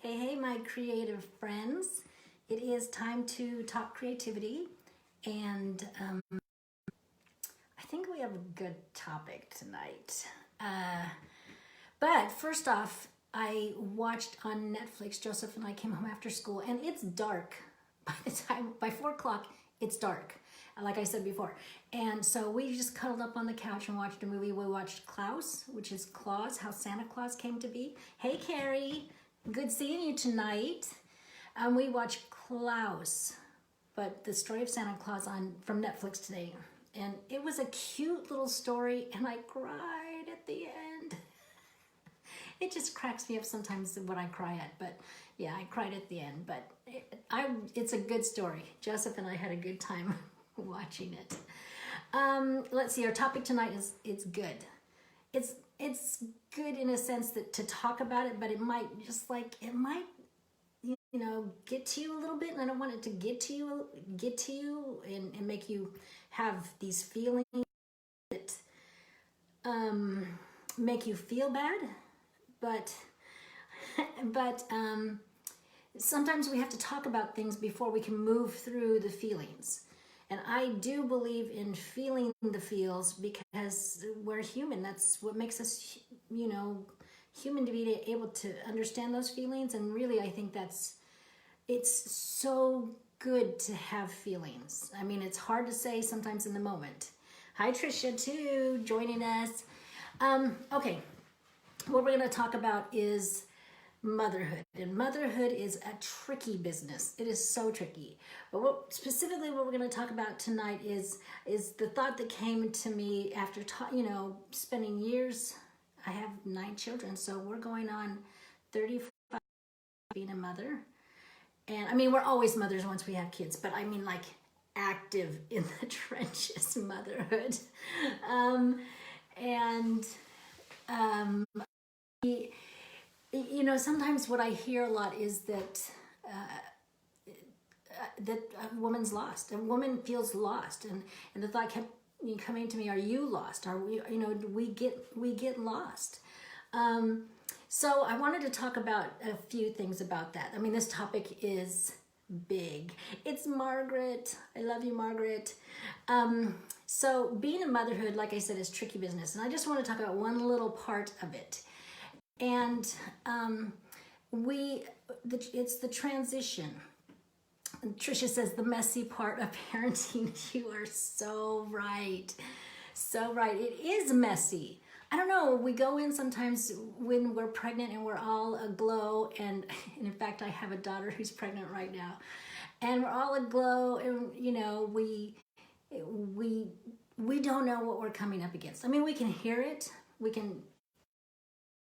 Hey, my creative friends. It is time to talk creativity, and I think we have a good topic tonight. But first off, I watched on Netflix, Joseph and I came home after school, and it's dark. By 4 o'clock, it's dark, like I said before. And so we just cuddled up on the couch and watched a movie. We watched Klaus, which is Claus, How Santa Claus Came to Be. Hey, Carrie. Good seeing you tonight. We watched Klaus, but the story of Santa Claus from Netflix today. And it was a cute little story, and I cried at the end. It just cracks me up sometimes when I cry at, but yeah, I cried at the end. But it's a good story. Joseph and I had a good time watching it. Let's see, our topic tonight is it's good. It's good in a sense that to talk about it, but it might get to you a little bit, and I don't want it to get to you and make you have these feelings that make you feel bad, but sometimes we have to talk about things before we can move through the feelings. And I do believe in feeling the feels because we're human. That's what makes us, human, to be able to understand those feelings. And really, I think it's so good to have feelings. I mean, it's hard to say sometimes in the moment. Hi, Trisha, too, joining us. Okay, what we're going to talk about is motherhood. And motherhood is a tricky business. It is so tricky. But specifically what we're going to talk about tonight is the thought that came to me after spending years. I have 9 children, so we're going on 35 being a mother. And I mean, we're always mothers once we have kids, but I mean like active in the trenches motherhood. Sometimes what I hear a lot is that a woman's lost. A woman feels lost, and the thought kept coming to me: Are you lost? Are we? We get lost. So I wanted to talk about a few things about that. I mean, this topic is big. It's Margaret. I love you, Margaret. So being a motherhood, like I said, is tricky business, and I just want to talk about one little part of it. And it's the transition. And Tricia says the messy part of parenting. You are so right. So right. It is messy. I don't know. We go in sometimes when we're pregnant and we're all aglow. And in fact, I have a daughter who's pregnant right now. And we're all aglow, and we don't know what we're coming up against. I mean, we can hear it. We can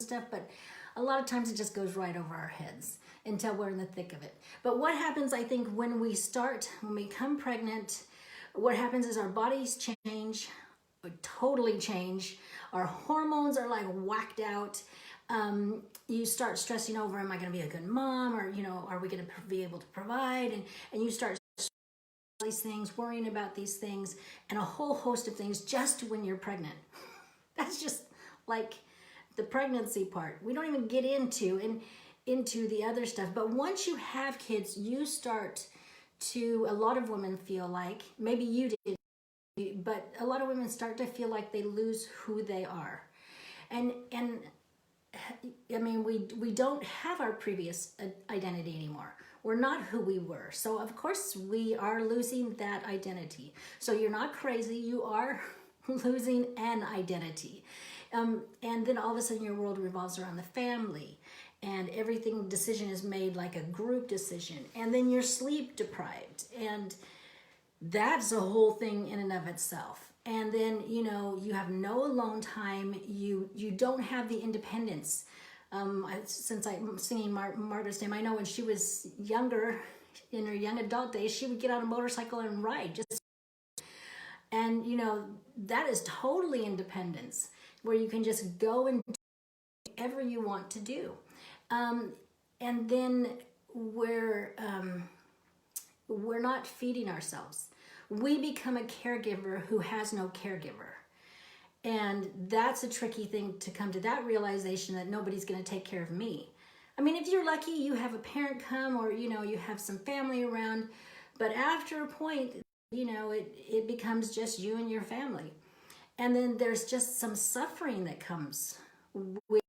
stuff, but a lot of times it just goes right over our heads until we're in the thick of it. But what happens, I think, when we become pregnant, what happens is our bodies change, totally change. Our hormones are like whacked out. You start stressing over, am I going to be a good mom? Or, are we going to be able to provide? And you start these things, worrying about these things, and a whole host of things just when you're pregnant. That's just like the pregnancy part. We don't even get into the other stuff. But once you have kids, you start to, a lot of women feel like, maybe you did, but a lot of women start to feel like they lose who they are. And I mean, we don't have our previous identity anymore. We're not who we were. So of course we are losing that identity. So you're not crazy, you are losing an identity. And then all of a sudden your world revolves around the family, and decision is made like a group decision, and then you're sleep deprived, and that's a whole thing in and of itself. And then you have no alone time. You don't have the independence. Since I'm singing Margaret's name, I know when she was younger, in her young adult days, she would get on a motorcycle and ride. And that is totally independence, where you can just go and do whatever you want to do. And then we're not feeding ourselves. We become a caregiver who has no caregiver. And that's a tricky thing, to come to that realization that nobody's going to take care of me. I mean, if you're lucky, you have a parent come, or, you know, you have some family around, but after a point, you know, it becomes just you and your family. And then there's just some suffering that comes with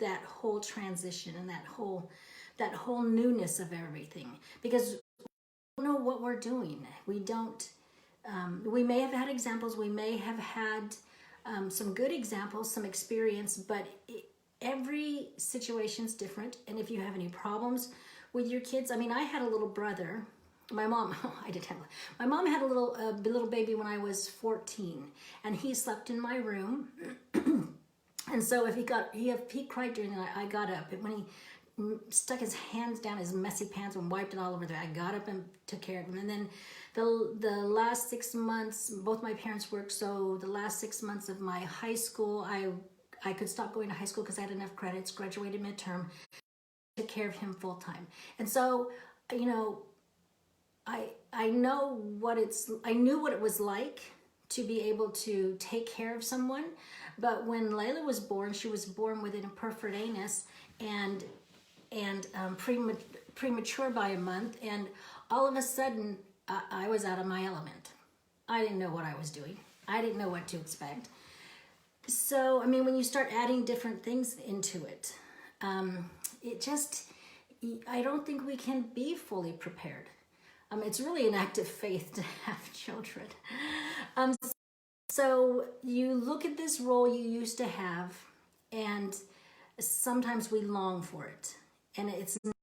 that whole transition and that whole newness of everything, because we don't know what we're doing. We don't, we may have had examples, we may have had some good examples, some experience, but every situation's different. And if you have any problems with your kids, I mean, I had a little brother. My mom, I did have, my mom had a little baby when I was 14, and he slept in my room. And so if he cried during the night, I got up. And when he stuck his hands down his messy pants and wiped it all over there, I got up and took care of him. And then the last 6 months, both my parents worked, so the last 6 months of my high school, I could stop going to high school because I had enough credits, graduated midterm, took care of him full time. And so, you know, I know I knew what it was like to be able to take care of someone. But when Layla was born, she was born with an imperforate anus and premature by a month. And all of a sudden, I was out of my element. I didn't know what I was doing. I didn't know what to expect. So, I mean, when you start adding different things into it, I don't think we can be fully prepared. It's really an act of faith to have children. So you look at this role you used to have, and sometimes we long for it. And it's not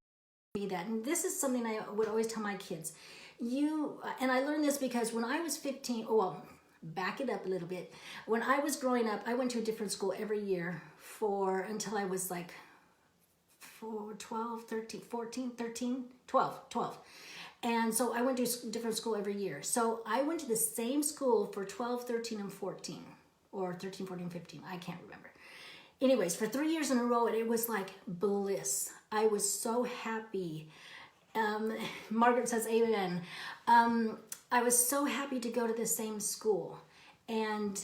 be that. And this is something I would always tell my kids. And I learned this because when I was 15, back it up a little bit. When I was growing up, I went to a different school every year until I was like 12. And so I went to a different school every year. So I went to the same school for 12, 13, and 14. Or 13, 14, 15. I can't remember. Anyways, for 3 years in a row, it was like bliss. I was so happy. Margaret says amen. I was so happy to go to the same school. And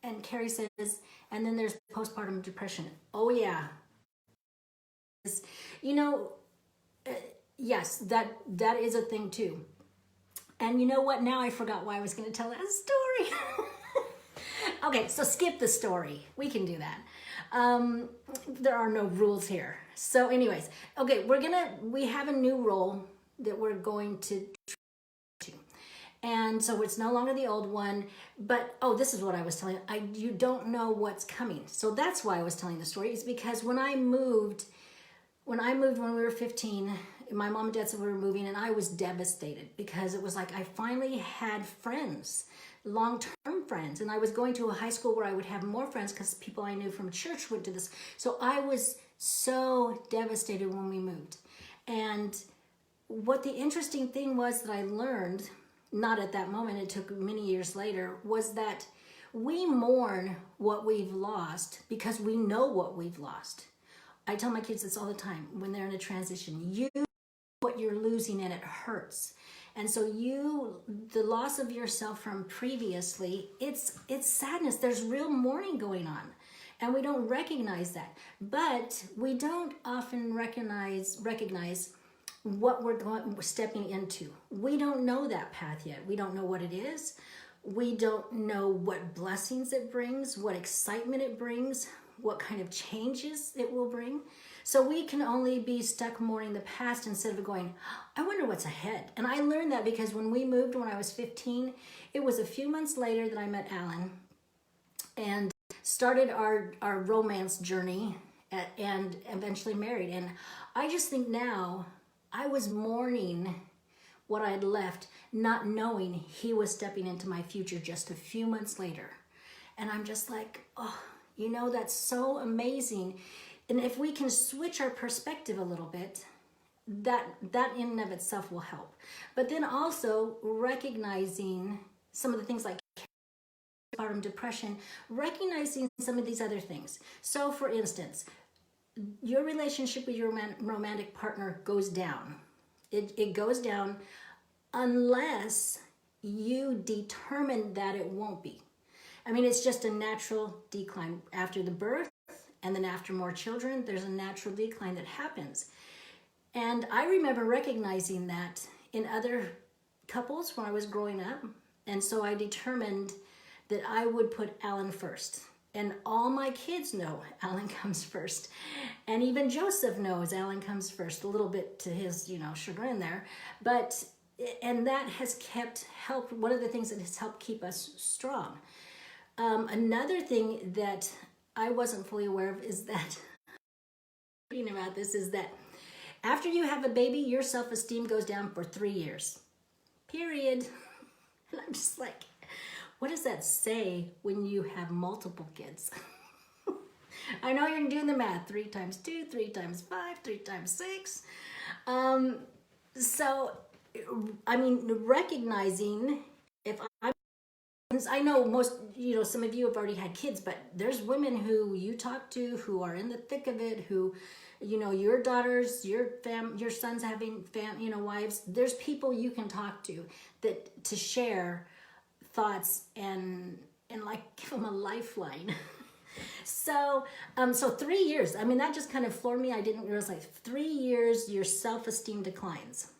and Carrie says, and then there's postpartum depression. Oh yeah. You know, yes, that is a thing too. And you know what? Now I forgot why I was going to tell that story. Okay, so skip the story. We can do that. There are no rules here. So anyways, okay, we have a new role that we're going to. And so it's no longer the old one, but, this is what I was telling you. You don't know what's coming. So that's why I was telling the story, is because when I moved when we were 15, my mom and dad said we were moving, and I was devastated because it was like I finally had friends, long-term friends, and I was going to a high school where I would have more friends because people I knew from church went to this. So I was so devastated when we moved. And what the interesting thing was that I learned, not at that moment, it took many years later, was that we mourn what we've lost because we know what we've lost. I tell my kids this all the time when they're in a transition. You know what you're losing, and it hurts. And so the loss of yourself from previously, it's sadness. There's real mourning going on, and we don't recognize that. But we don't often recognize what we're stepping into. We don't know that path yet. We don't know what it is. We don't know what blessings it brings, what excitement it brings, what kind of changes it will bring. So we can only be stuck mourning the past instead of going, I wonder what's ahead. And I learned that because when we moved when I was 15, it was a few months later that I met Alan and started our romance journey and eventually married. And I just think now I was mourning what I had left, not knowing he was stepping into my future just a few months later. And I'm just like, that's so amazing. And if we can switch our perspective a little bit, that in and of itself will help. But then also recognizing some of the things like postpartum depression, recognizing some of these other things. So for instance, your relationship with your romantic partner goes down. It goes down unless you determine that it won't be. I mean, it's just a natural decline after the birth, and then after more children, there's a natural decline that happens. And I remember recognizing that in other couples when I was growing up. And so I determined that I would put Alan first. And all my kids know Alan comes first. And even Joseph knows Alan comes first, a little bit to his, chagrin there. And that has helped, one of the things that has helped keep us strong. Another thing that I wasn't fully aware of is that, reading about this, is that after you have a baby, your self-esteem goes down for 3 years. Period. And I'm just like, what does that say when you have multiple kids? I know you're doing the math. 3 times 2, 3 times 5, 3 times 6. So, I mean, recognizing I know most, some of you have already had kids, but there's women who you talk to who are in the thick of it, who, your daughters, your sons having wives. There's people you can talk to to share thoughts and like give them a lifeline. So 3 years, I mean, that just kind of floored me. I didn't realize, like, 3 years, your self-esteem declines.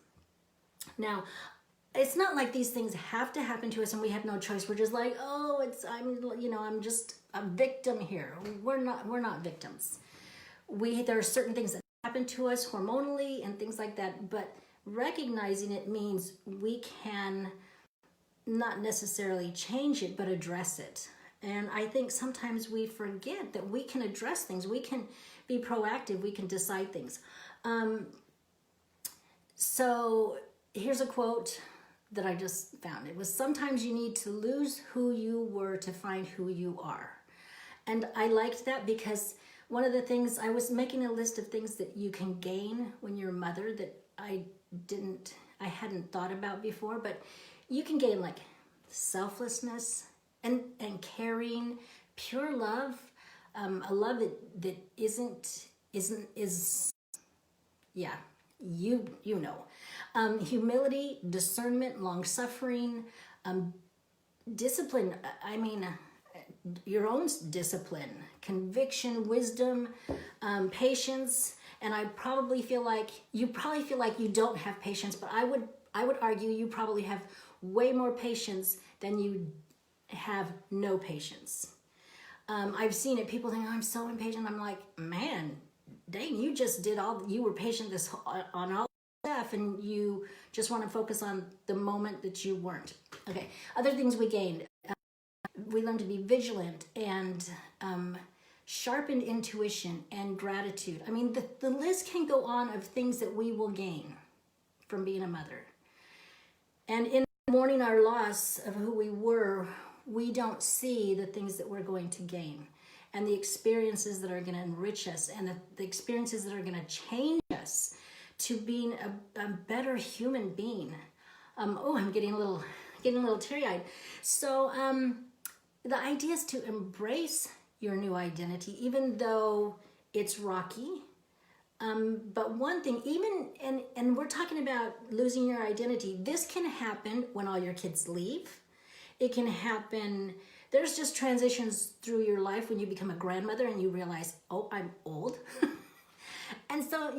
Now, it's not like these things have to happen to us and we have no choice. We're just like, I'm just a victim here. We're not victims. There are certain things that happen to us hormonally and things like that, but recognizing it means we can not necessarily change it, but address it. And I think sometimes we forget that we can address things. We can be proactive. We can decide things. So here's a quote that I just found. It was, sometimes you need to lose who you were to find who you are. And I liked that because one of the things, I was making a list of things that you can gain when you're a mother that I hadn't thought about before, but you can gain like selflessness and caring, pure love, a love that is humility, discernment, long-suffering, discipline, your own discipline, conviction, wisdom, patience. And I probably feel like you don't have patience, but I would argue you probably have way more patience than you have no patience. I've seen it. People think, I'm so impatient. I'm like, man, dang, you just you were patient on all stuff, and you just want to focus on the moment that you weren't. Okay, other things we gained. We learned to be vigilant and sharpened intuition and gratitude. I mean, the list can go on of things that we will gain from being a mother. And in mourning our loss of who we were, we don't see the things that we're going to gain and the experiences that are going to enrich us and the experiences that are going to change us to being a better human being. I'm getting a little teary-eyed. So the idea is to embrace your new identity, even though it's rocky. But one thing, and we're talking about losing your identity. This can happen when all your kids leave. It can happen, there's just transitions through your life when you become a grandmother and you realize, oh, I'm old. And so,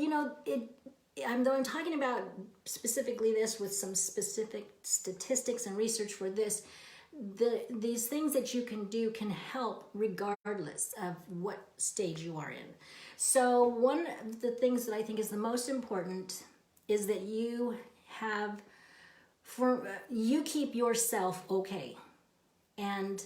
I'm talking about specifically this with some specific statistics and research for this. These things that you can do can help regardless of what stage you are in. So one of the things that I think is the most important is that you keep yourself okay. And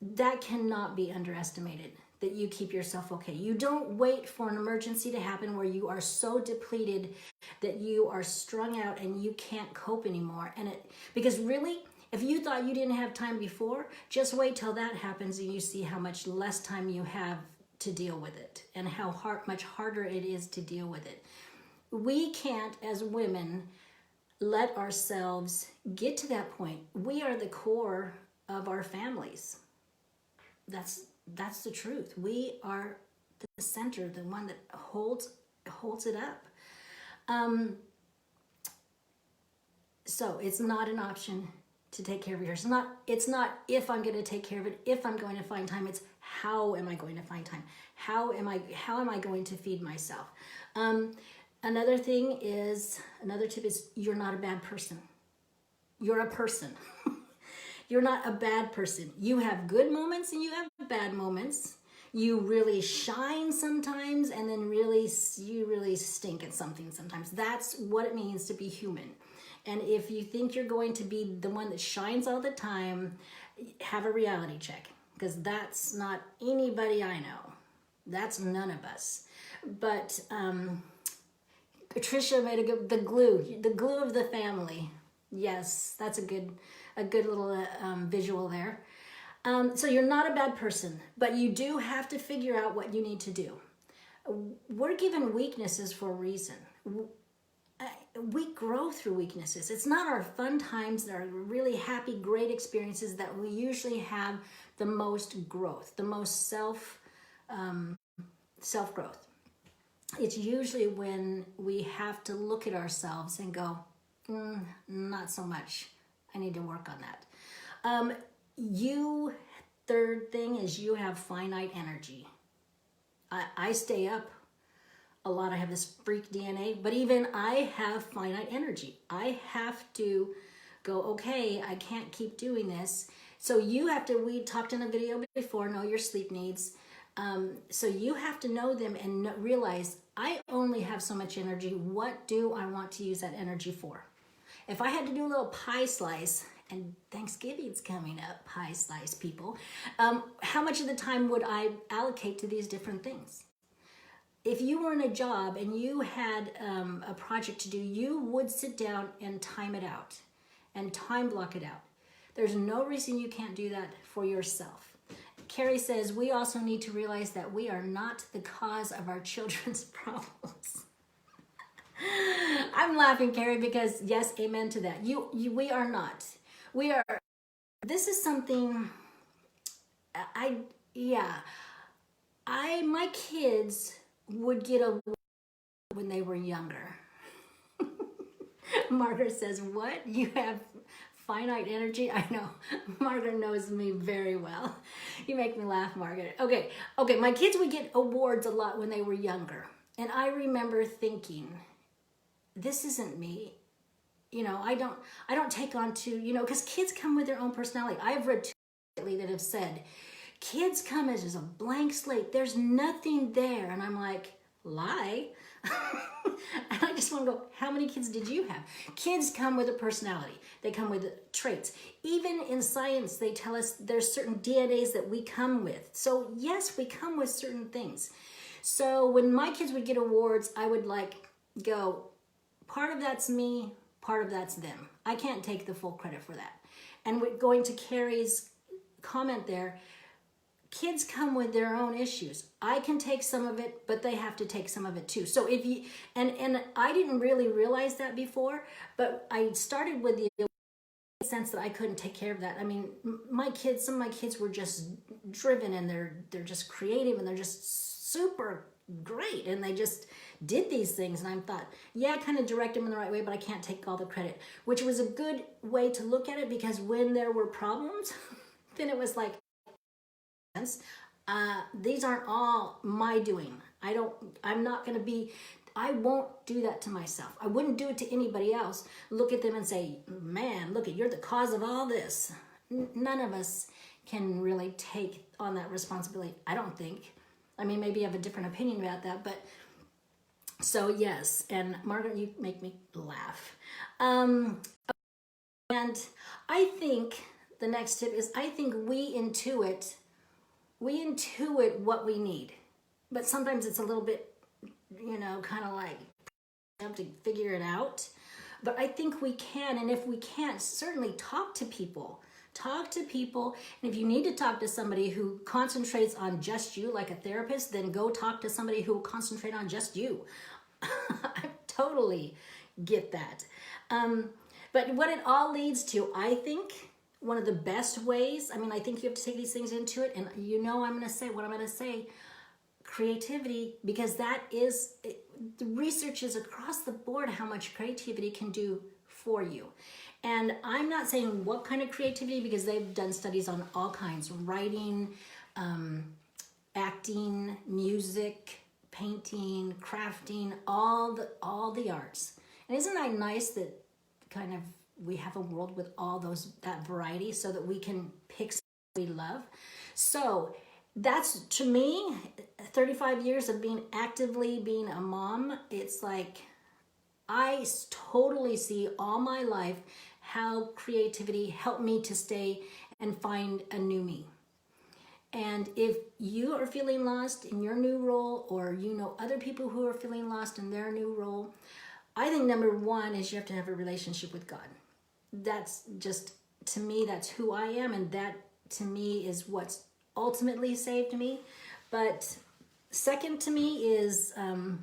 that cannot be underestimated, that you keep yourself okay. You don't wait for an emergency to happen where you are so depleted that you are strung out and you can't cope anymore. Because really, if you thought you didn't have time before, just wait till that happens and you see how much less time you have to deal with it and how much harder it is to deal with it. We can't, as women, let ourselves get to that point. We are the core of our families. That's the truth. We are the center, the one that holds it up. So it's not an option to take care of yours. It's not if I'm going to take care of it, if I'm going to find time. It's how am I going to find time? How am I going to feed myself? Another tip is you're not a bad person. You're a person. You're not a bad person. You have good moments and you have bad moments. You really shine sometimes, and then you really stink at something sometimes. That's what it means to be human. And if you think you're going to be the one that shines all the time, have a reality check, because that's not anybody I know. That's none of us. But Tricia made the glue of the family. Yes, that's a good little visual there. So you're not a bad person, but you do have to figure out what you need to do. We're given weaknesses for a reason. We grow through weaknesses. It's not our fun times, our really happy, great experiences that we usually have the most growth, the most self-growth. It's usually when we have to look at ourselves and go, not so much. I need to work on that. Third thing is you have finite energy. I stay up a lot. I have this freak DNA, but even I have finite energy. I have to go, okay, I can't keep doing this. So we talked in a video before, know your sleep needs. So you have to know them and realize I only have so much energy. What do I want to use that energy for? If I had to do a little pie slice, and Thanksgiving's coming up, pie slice people, how much of the time would I allocate to these different things? If you were in a job and you had a project to do, you would sit down and time it out and time block it out. There's no reason you can't do that for yourself. Carrie says, we also need to realize that we are not the cause of our children's problems. I'm laughing, Carrie, because yes, amen to that. We are not. We are. This is something. My kids would get a when they were younger. Margaret says, "What? You have finite energy?" I know. Margaret knows me very well. You make me laugh, Margaret. Okay. My kids would get awards a lot when they were younger, and I remember thinking, this isn't me. I don't take on to, because kids come with their own personality. I've read two lately that have said, kids come as just a blank slate. There's nothing there. And I'm like, lie. And I just want to go, how many kids did you have? Kids come with a personality. They come with traits. Even in science, they tell us there's certain DNAs that we come with. So yes, we come with certain things. So when my kids would get awards, I would go, part of that's me, part of that's them. I can't take the full credit for that. And going to Carrie's comment there, kids come with their own issues. I can take some of it, but they have to take some of it too. So if you, and I didn't really realize that before, but I started with the sense that I couldn't take care of that. I mean, some of my kids were just driven, and they're just creative, and they're just super great, and they just did these things. And I thought, I kind of direct them in the right way, but I can't take all the credit, which was a good way to look at it, because when there were problems, then it was like, these aren't all my doing. I won't do that to myself. I wouldn't do it to anybody else. Look at them and say, man, you're the cause of all this. None of us can really take on that responsibility, I don't think. I mean, maybe you have a different opinion about that, but so yes. And Margaret, you make me laugh. And I think the next tip is, I think we intuit what we need, but sometimes it's a little bit, kind of like you have to figure it out. But I think we can, and if we can't, certainly talk to people. And if you need to talk to somebody who concentrates on just you, like a therapist, then go talk to somebody who will concentrate on just you. I totally get that. But what it all leads to, I think, one of the best ways, I think you have to take these things into it, and I'm going to say what I'm going to say, creativity, because that is, the research is across the board how much creativity can do for you. And I'm not saying what kind of creativity, because they've done studies on all kinds: writing, acting, music, painting, crafting, all the arts. And isn't that nice that kind of we have a world with all that variety, so that we can pick something we love? So that's, to me, 35 years of actively being a mom. It's like I totally see all my life how creativity helped me to stay and find a new me. And if you are feeling lost in your new role, or you know other people who are feeling lost in their new role, I think number one is you have to have a relationship with God. That's just, to me, that's who I am, and that to me is what's ultimately saved me. But second to me is, and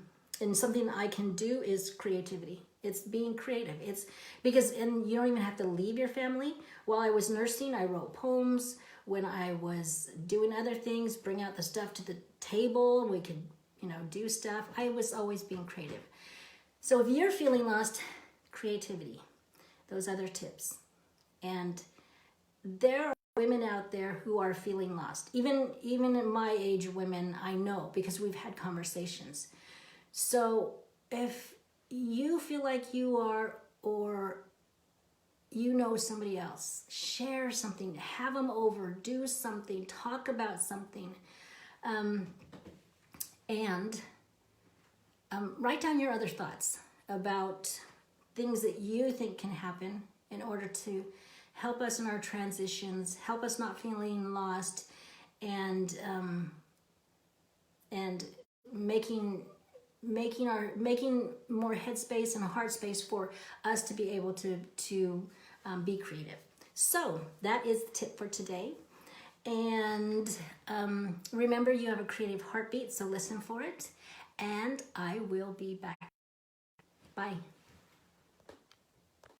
something I can do, is creativity. It's being creative. It's because, and you don't even have to leave your family. While I was nursing, I wrote poems. When I was doing other things, bring out the stuff to the table, we could, do stuff. I was always being creative. So if you're feeling lost, creativity, those other tips. And there are women out there who are feeling lost. Even in my age women, I know, because we've had conversations. So if you feel like you are, or you know somebody else, share something, have them over, do something, talk about something, and write down your other thoughts about things that you think can happen in order to help us in our transitions, help us not feeling lost, and making more headspace and heart space for us to be able to be creative. So that is the tip for today. And remember, you have a creative heartbeat, so listen for it. And I will be back. Bye.